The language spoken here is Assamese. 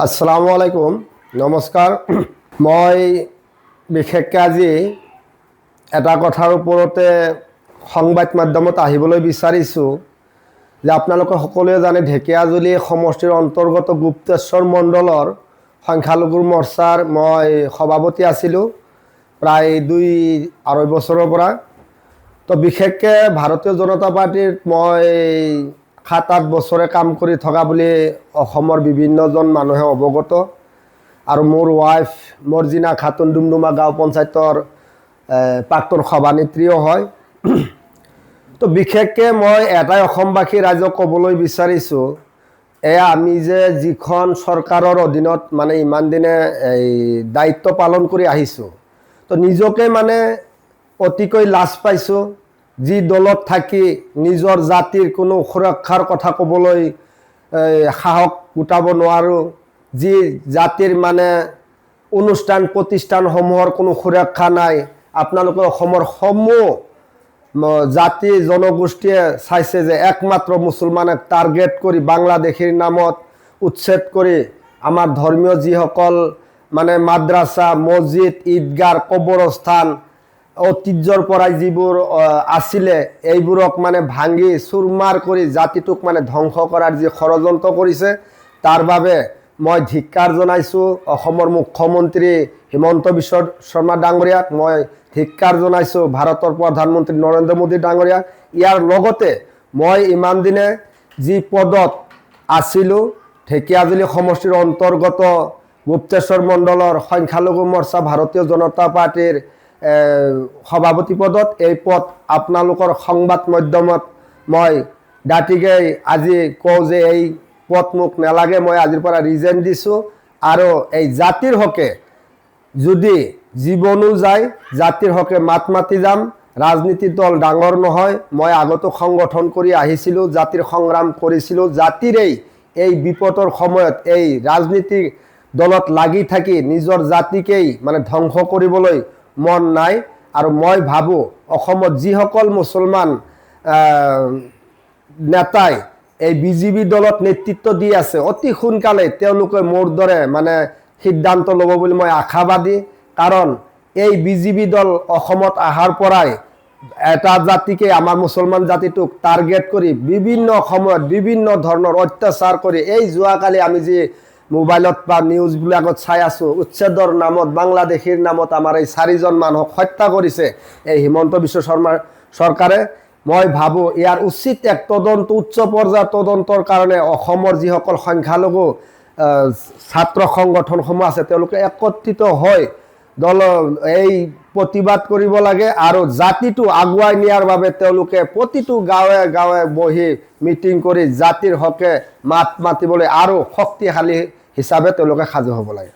আসসালামু আলাইকুম, নমস্কাৰ। মই বিশেষকৈ আজি এটা কথাৰ ওপৰতে সংবাদ মাধ্যমত আহিবলৈ বিচাৰিছোঁ যে আপোনালোকে সকলোৱে জানে ঢেকীয়াজুলি সমষ্টিৰ অন্তৰ্গত গুপ্তেশ্বৰ মণ্ডলৰ সংখ্যালঘুৰ মৰ্চাৰ মই সভাপতি আছিলোঁ প্ৰায় 2-2.5 বছৰৰ পৰা। তো বিশেষকৈ ভাৰতীয় জনতা পাৰ্টিত মই 7-8 বছৰে কাম কৰি থকা বুলি অসমৰ বিভিন্নজন মানুহে অৱগত। আৰু মোৰ ৱাইফ মৰ্জিনা খাতুন ডুমডুমা গাঁও পঞ্চায়তৰ প্ৰাক্তন সভানেত্ৰীও হয়। তো বিশেষকৈ মই এটাই অসমবাসী ৰাইজক ক'বলৈ বিচাৰিছোঁ, এয়া আমি যে যিখন চৰকাৰৰ অধীনত মানে ইমান দিনে এই দায়িত্ব পালন কৰি আহিছোঁ, তো নিজকে মানে অতিকৈ লাজ পাইছোঁ। যি দলত থাকি নিজৰ জাতিৰ কোনো সুৰক্ষাৰ কথা ক'বলৈ সাহস গোটাব নোৱাৰোঁ, যি জাতিৰ মানে অনুষ্ঠান প্ৰতিষ্ঠানসমূহৰ কোনো সুৰক্ষা নাই। আপোনালোকে অসমৰ সমূহ জাতি জনগোষ্ঠীয়ে চাইছে যে একমাত্ৰ মুছলমানক টাৰ্গেট কৰি বাংলাদেশীৰ নামত উচ্ছেদ কৰি আমাৰ ধৰ্মীয় যিসকল মানে মাদ্ৰাছা, মছজিদ, ঈদগাহ, কবৰস্থান ঐতিহ্যৰ পৰাই যিবোৰ আছিলে এইবোৰক মানে ভাঙি চুৰমাৰ কৰি জাতিটোক মানে ধ্বংস কৰাৰ যি ষড়যন্ত্ৰ কৰিছে, তাৰ বাবে মই ধিক্কাৰ জনাইছোঁ অসমৰ মুখ্যমন্ত্ৰী হিমন্ত বিশ্ব শৰ্মা ডাঙৰীয়াক। মই ধিক্কাৰ জনাইছোঁ ভাৰতৰ প্ৰধানমন্ত্ৰী নৰেন্দ্ৰ মোদী ডাঙৰীয়াক। ইয়াৰ লগতে মই ইমান দিনে যি পদত আছিলোঁ ঢেকীয়াজুলি সমষ্টিৰ অন্তৰ্গত গুপ্তেশ্বৰ মণ্ডলৰ সংখ্যালঘু মৰ্চা ভাৰতীয় জনতা পাৰ্টিৰ সভাপতি পদত, এই পদ আপোনালোকৰ সংবাদ মাধ্যমত মই দাঁতিকৈ আজি কওঁ যে এই পদ মোক নালাগে, মই আজিৰ পৰা ৰিজাইন দিছোঁ। আৰু এই জাতিৰ হকে যদি জীৱনো যায় জাতিৰ হকে মাত মাতি যাম। ৰাজনীতিৰ দল ডাঙৰ নহয়, মই আগতো সংগঠন কৰি আহিছিলোঁ, জাতিৰ সংগ্ৰাম কৰিছিলোঁ। জাতিৰেই এই বিপদৰ সময়ত এই ৰাজনীতিক দলত লাগি থাকি নিজৰ জাতিকেই মানে ধ্বংস কৰিবলৈ মন নাই। আৰু মই ভাবোঁ অসমত যিসকল মুছলমান নেতাই এই বিজেপি দলত নেতৃত্ব দি আছে, অতি সোনকালে তেওঁলোকে মোৰ দৰে মানে সিদ্ধান্ত ল'ব বুলি মই আশাবাদী। কাৰণ এই বিজেপি দল অসমত অহাৰ পৰাই এটা জাতিকে, আমাৰ মুছলমান জাতিটোক টাৰ্গেট কৰি বিভিন্ন সময়ত বিভিন্ন ধৰণৰ অত্যাচাৰ কৰি, এই যোৱাকালি আমি যি মোবাইলত বা নিউজবিলাকত চাই আছোঁ, উচ্ছেদৰ নামত বাংলাদেশীৰ নামত আমাৰ এই 4জন মানুহক হত্যা কৰিছে এই হিমন্ত বিশ্ব শৰ্মাৰ চৰকাৰে। মই ভাবোঁ ইয়াৰ উচিত এক তদন্ত, উচ্চ পৰ্যায়ৰ তদন্তৰ কাৰণে অসমৰ যিসকল সংখ্যালঘু ছাত্ৰ সংগঠনসমূহ আছে তেওঁলোকে একত্ৰিত হৈ এই প্ৰতিবাদ কৰিব লাগে। আৰু জাতিটো আগুৱাই নিয়াৰ বাবে তেওঁলোকে প্ৰতিটো গাঁৱে গাঁৱে বহি মিটিং কৰি জাতিৰ হকে মাত মাতিবলৈ আৰু শক্তিশালী হিচাপে তেওঁলোকে সাজু হ'ব লাগে।